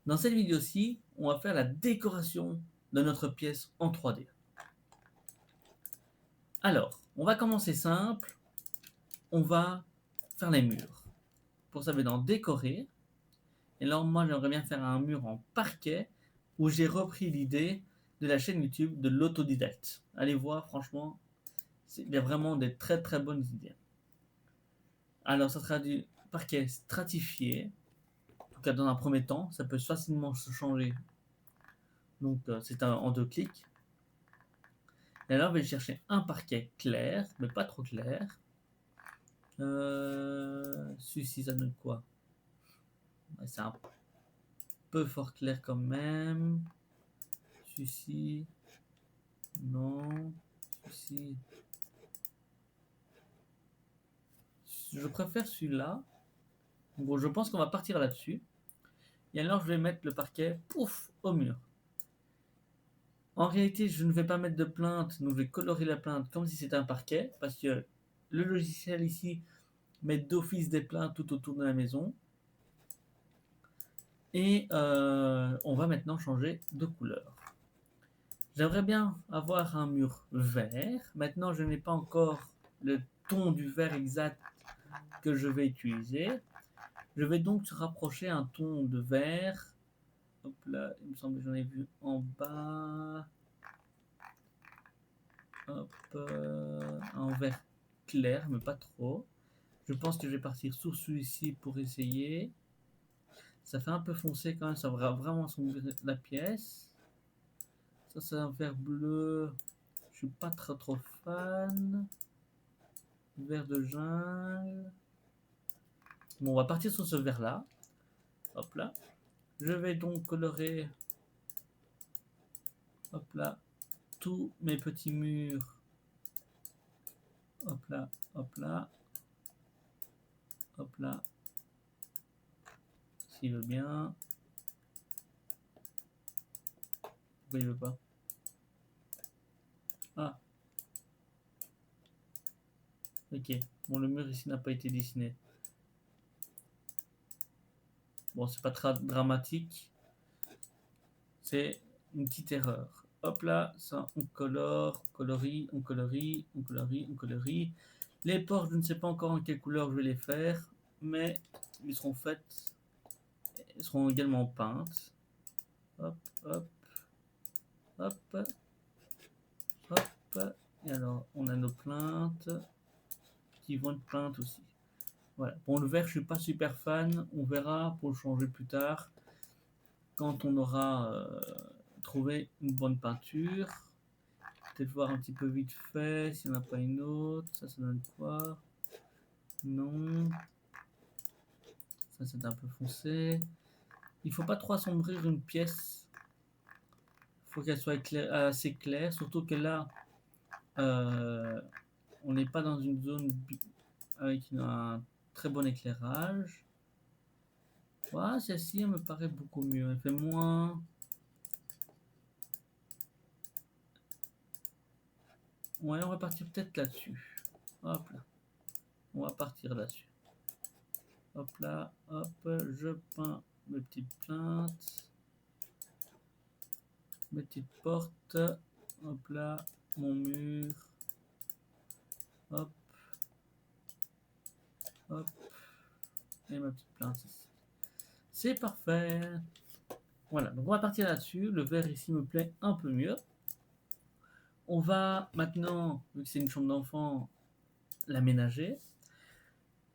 Dans cette vidéo-ci, on va faire la décoration de notre pièce en 3D. Alors, on va commencer simple, on va faire les murs. Pour ça, je vais dans décorer. Et là, moi, j'aimerais bien faire un mur en parquet où j'ai repris l'idée de la chaîne YouTube de l'autodidacte. Allez voir, franchement, il y a vraiment des très très bonnes idées. Alors, ça sera du parquet stratifié. En tout cas, dans un premier temps, ça peut facilement se changer. Donc, c'est en 2 clics. Et alors, je vais chercher un parquet clair, mais pas trop clair. Celui-ci, ça donne quoi? C'est un peu fort clair quand même. Celui-ci, non. Celui-ci, je préfère celui-là. Bon, je pense qu'on va partir là-dessus. Et alors, je vais mettre le parquet, pouf, au mur. En réalité, je ne vais pas mettre de plainte, donc je vais colorer la plainte comme si c'était un parquet, parce que le logiciel ici met d'office des plaintes tout autour de la maison. Et on va maintenant changer de couleur. J'aimerais bien avoir un mur vert. Maintenant, je n'ai pas encore le ton du vert exact que je vais utiliser. Je vais donc rapprocher un ton de vert. Hop là, il me semble que j'en ai vu en bas. Hop, un vert clair, mais pas trop. Je pense que je vais partir sur celui-ci pour essayer. Ça fait un peu foncé quand même, ça va vraiment assombrir la pièce. Ça, c'est un vert bleu. Je suis pas trop fan. Vert de jungle. Bon, on va partir sur ce vert là. Hop là. Je vais donc colorer. Hop là. Tous mes petits murs. Hop là. Hop là. Hop là. S'il veut bien. Pourquoi il veut pas? Ah. Ok. Bon, le mur ici n'a pas été dessiné. Bon, c'est pas très dramatique. C'est une petite erreur. Hop là, ça, on colore, on colorie, on colorie, on colorie, on colorie. Les portes, je ne sais pas encore en quelle couleur je vais les faire, mais ils seront faites, elles seront également peintes. Hop, hop, hop, hop. Et alors, on a nos plaintes qui vont être peintes aussi. Voilà. Bon, le vert, je suis pas super fan. On verra pour le changer plus tard quand on aura trouvé une bonne peinture. Peut-être voir un petit peu vite fait s'il n'y en a pas une autre. Ça donne quoi? Non. Ça, c'est un peu foncé. Il faut pas trop assombrir une pièce. Il faut qu'elle soit assez claire. Surtout que là, on n'est pas dans une zone avec un très bon éclairage. Ouais, celle-ci, elle me paraît beaucoup mieux. Elle fait moins. Ouais, on va partir peut-être là-dessus. Hop là. On va partir là-dessus. Hop là, hop, je peins mes petites plaintes, mes petites portes, hop là, mon mur, hop, hop, et ma petite plainte ici. C'est parfait. Voilà, donc on va partir là-dessus. Le vert ici me plaît un peu mieux. On va maintenant, vu que c'est une chambre d'enfant, l'aménager.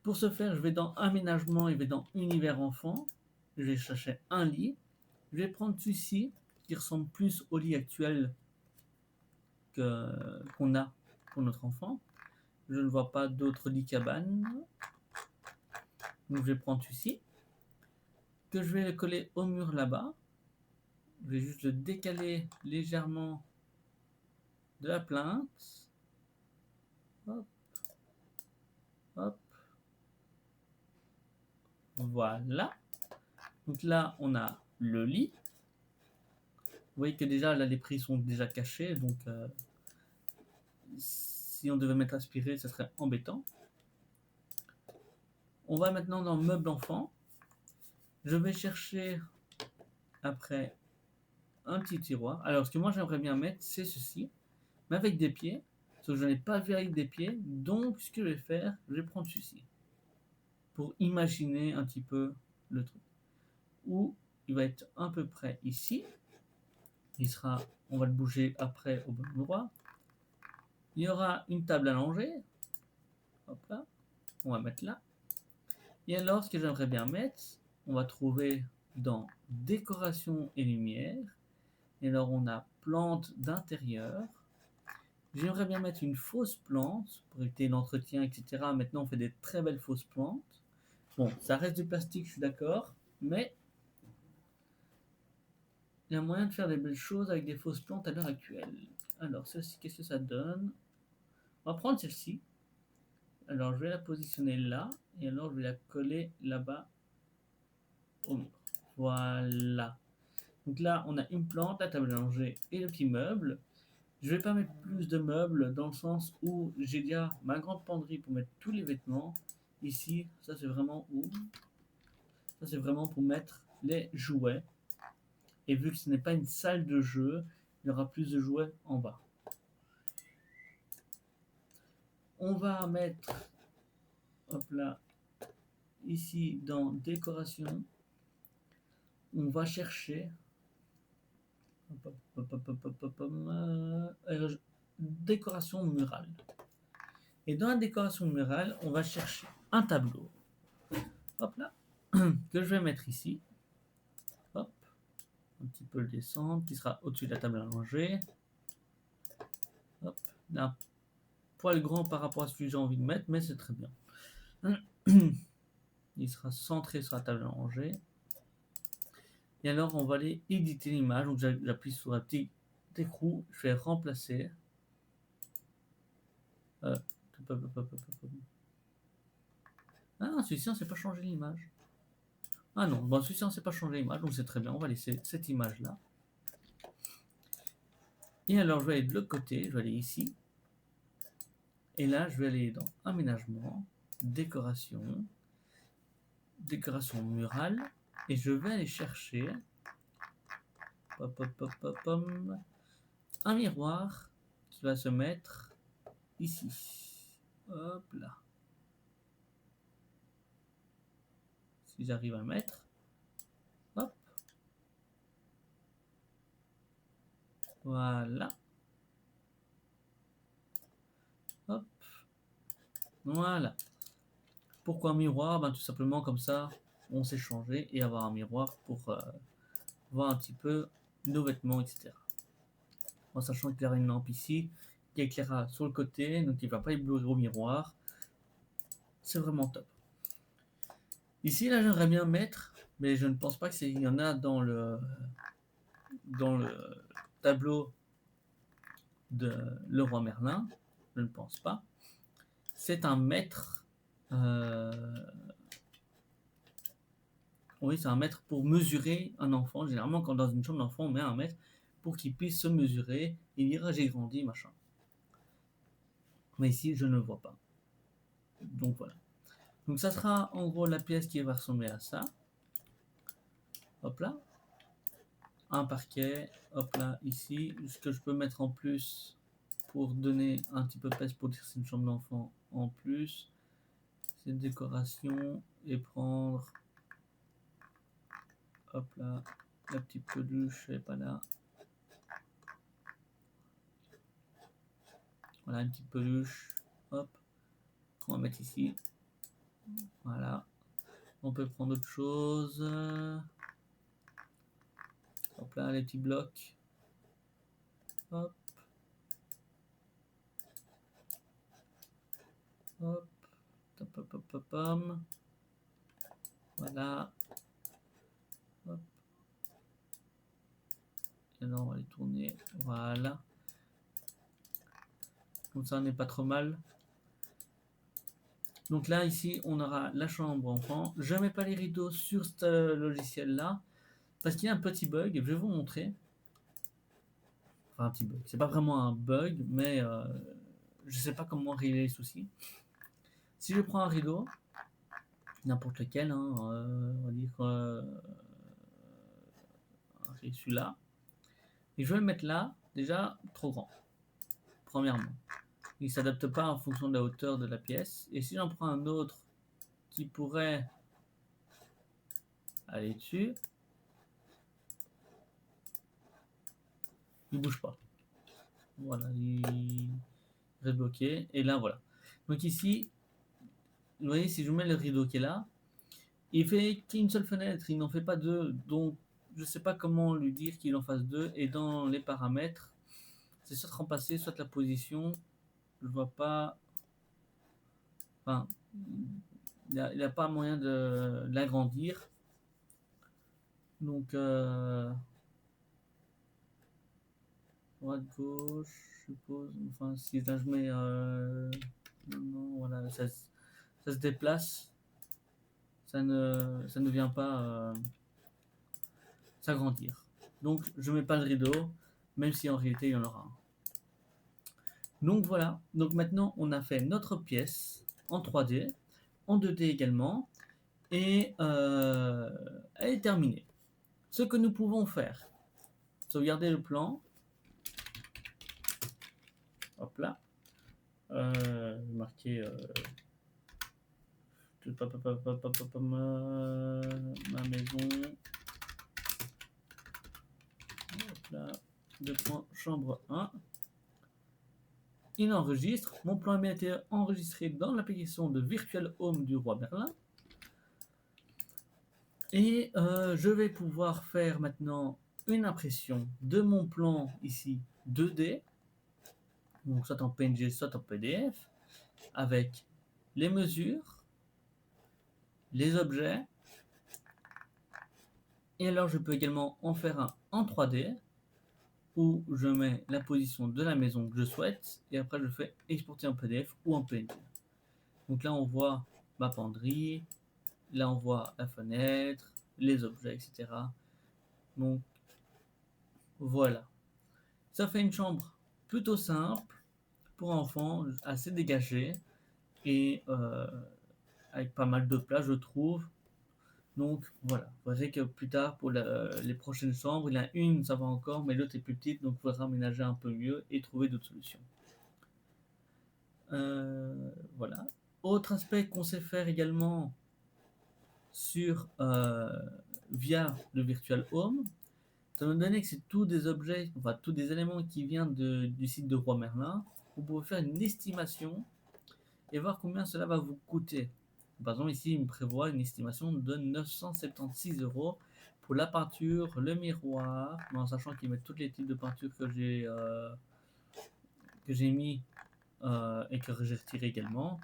Pour ce faire, je vais dans aménagement et je vais dans univers enfant. Je vais chercher un lit. Je vais prendre celui-ci qui ressemble plus au lit actuel qu'on a pour notre enfant. Je ne vois pas d'autres lits cabanes. Donc je vais prendre celui-ci. Que je vais le coller au mur là-bas. Je vais juste le décaler légèrement de la plainte. Hop. Hop. Voilà. Donc là, on a le lit. Vous voyez que déjà, là, les prix sont déjà cachés. Donc, si on devait mettre aspiré, ça serait embêtant. On va maintenant dans meubles enfants. Je vais chercher après un petit tiroir. Alors, ce que moi j'aimerais bien mettre, c'est ceci, mais avec des pieds, sauf que je n'en ai pas vu avec des pieds, donc ce que je vais faire, je vais prendre ceci, pour imaginer un petit peu le truc. Où il va être à peu près ici, on va le bouger après au bon endroit. Il y aura une table allongée, hop là, on va mettre là. Et alors, ce que j'aimerais bien mettre, on va trouver dans décoration et lumière. Et alors, on a plante d'intérieur. J'aimerais bien mettre une fausse plante pour éviter l'entretien, etc. Maintenant, on fait des très belles fausses plantes. Bon, ça reste du plastique, je suis d'accord, mais il y a moyen de faire des belles choses avec des fausses plantes à l'heure actuelle. Alors, celle-ci, qu'est-ce que ça donne? On va prendre celle-ci. Alors, je vais la positionner là, et alors je vais la coller là-bas au mur. Voilà. Donc là, on a une plante, la table à langer et le petit meuble. Je vais pas mettre plus de meubles dans le sens où j'ai déjà ma grande penderie pour mettre tous les vêtements. Ici, ça c'est vraiment où? Ça c'est vraiment pour mettre les jouets. Et vu que ce n'est pas une salle de jeu, il y aura plus de jouets en bas. On va mettre, hop là, ici dans décoration, on va chercher décoration murale. Et dans la décoration murale, on va chercher un tableau. Hop là, que je vais mettre ici. Hop, un petit peu le descendre, qui sera au-dessus de la table à manger. Hop, un poil grand par rapport à ce que j'ai envie de mettre, mais c'est très bien. Il sera centré sur la table à manger. Et alors, on va aller éditer l'image. Donc, j'appuie sur un petit écrou. Je vais remplacer. Ah, celui-ci, on ne sait pas changer l'image. Ah non, bon, celui-ci, on ne sait pas changer l'image, donc c'est très bien. On va laisser cette image-là. Et alors, je vais aller de l'autre côté. Je vais aller ici. Et là, je vais aller dans Aménagement, Décoration, Décoration murale. Et je vais aller chercher un miroir qui va se mettre ici. Hop là. Si j'arrive à le mettre. Hop. Voilà. Hop. Voilà. Pourquoi un miroir? Ben, tout simplement comme ça, on s'est changé et avoir un miroir pour voir un petit peu nos vêtements, etc. En sachant qu'il y aura une lampe ici qui éclairera sur le côté, donc il ne va pas éblouir au miroir. C'est vraiment top. Ici, là, j'aimerais bien mettre, mais je ne pense pas qu'il y en a dans le tableau de Leroy Merlin. Je ne pense pas. C'est un mètre. Oui, c'est un mètre pour mesurer un enfant. Généralement, quand dans une chambre d'enfant, on met un mètre pour qu'il puisse se mesurer et dire j'ai grandi, machin. Mais ici, je ne le vois pas. Donc voilà. Donc ça sera en gros la pièce qui va ressembler à ça. Hop là. Un parquet. Hop là, ici. Ce que je peux mettre en plus pour donner un petit peu de place pour dire c'est une chambre d'enfant en plus. C'est une décoration et prendre. Hop là. La petite peluche, elle est pas là. Voilà, une petite peluche. Hop. On va mettre ici. Voilà. On peut prendre autre chose. Hop là, les petits blocs. Hop. Hop. Hop, hop, hop, hop, hop. Voilà. Hop. Et là, on va les tourner. Voilà. Comme ça, on n'est pas trop mal. Donc là, ici, on aura la chambre enfant. Je ne mets pas les rideaux sur ce logiciel-là parce qu'il y a un petit bug. Je vais vous montrer. Enfin, un petit bug. C'est pas vraiment un bug, mais je sais pas comment régler les soucis. Si je prends un rideau, n'importe lequel, hein, on va dire pris celui-là. Et je vais le mettre là, déjà trop grand, premièrement. Il ne s'adapte pas en fonction de la hauteur de la pièce. Et si j'en prends un autre qui pourrait aller dessus, il bouge pas. Voilà, il reste bloqué. Et là, voilà. Donc ici, vous voyez, si je mets le rideau qui est là, il fait qu'une seule fenêtre, il n'en fait pas deux. Donc, je ne sais pas comment lui dire qu'il en fasse deux. Et dans les paramètres, c'est soit remplacer, soit la position. Je vois pas. Enfin, il n'y a pas moyen de l'agrandir. Donc, droite, gauche, je suppose. Enfin, si là je mets. Non, voilà, ça se déplace. Ça ne vient pas s'agrandir. Donc, je mets pas de rideau, même si en réalité il y en aura un. Donc voilà, donc maintenant on a fait notre pièce en 3D, en 2D également, et elle est terminée. Ce que nous pouvons faire, sauvegarder le plan, hop là, marquer ma maison, hop là, chambre 1. Il enregistre. Mon plan a bien été enregistré dans l'application de Virtual Home du roi Merlin. Et je vais pouvoir faire maintenant une impression de mon plan ici 2D, donc soit en PNG, soit en PDF, avec les mesures, les objets. Et alors je peux également en faire un en 3D, où je mets la position de la maison que je souhaite, et après je fais exporter en PDF ou en PNG. Donc là on voit ma penderie, là on voit la fenêtre, les objets, etc. Donc voilà. Ça fait une chambre plutôt simple pour enfants, assez dégagée et avec pas mal de place, je trouve. Donc voilà, vous verrez que plus tard pour les prochaines chambres, il y en a une, ça va encore, mais l'autre est plus petite, donc il faudra aménager un peu mieux et trouver d'autres solutions. Voilà. Autre aspect qu'on sait faire également sur via le Virtual Home, étant donné que c'est tous des objets, enfin tous des éléments qui viennent du site de Roi Merlin, vous pouvez faire une estimation et voir combien cela va vous coûter. Par exemple, ici, il me prévoit une estimation de 976 € pour la peinture, le miroir, en sachant qu'il met tous les types de peinture que j'ai mis et que j'ai retiré également.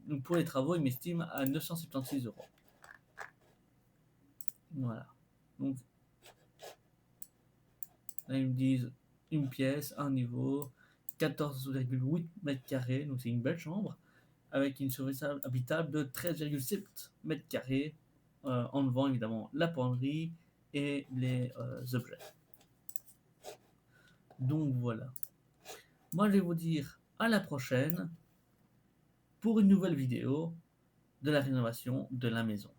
Donc pour les travaux, il m'estime à 976 €. Voilà. Donc là, ils me disent une pièce, un niveau, 14,8 mètres carrés, donc c'est une belle chambre, avec une surface habitable de 13,7 mètres carrés, enlevant évidemment la penderie et les objets. Donc voilà. Moi, je vais vous dire à la prochaine pour une nouvelle vidéo de la rénovation de la maison.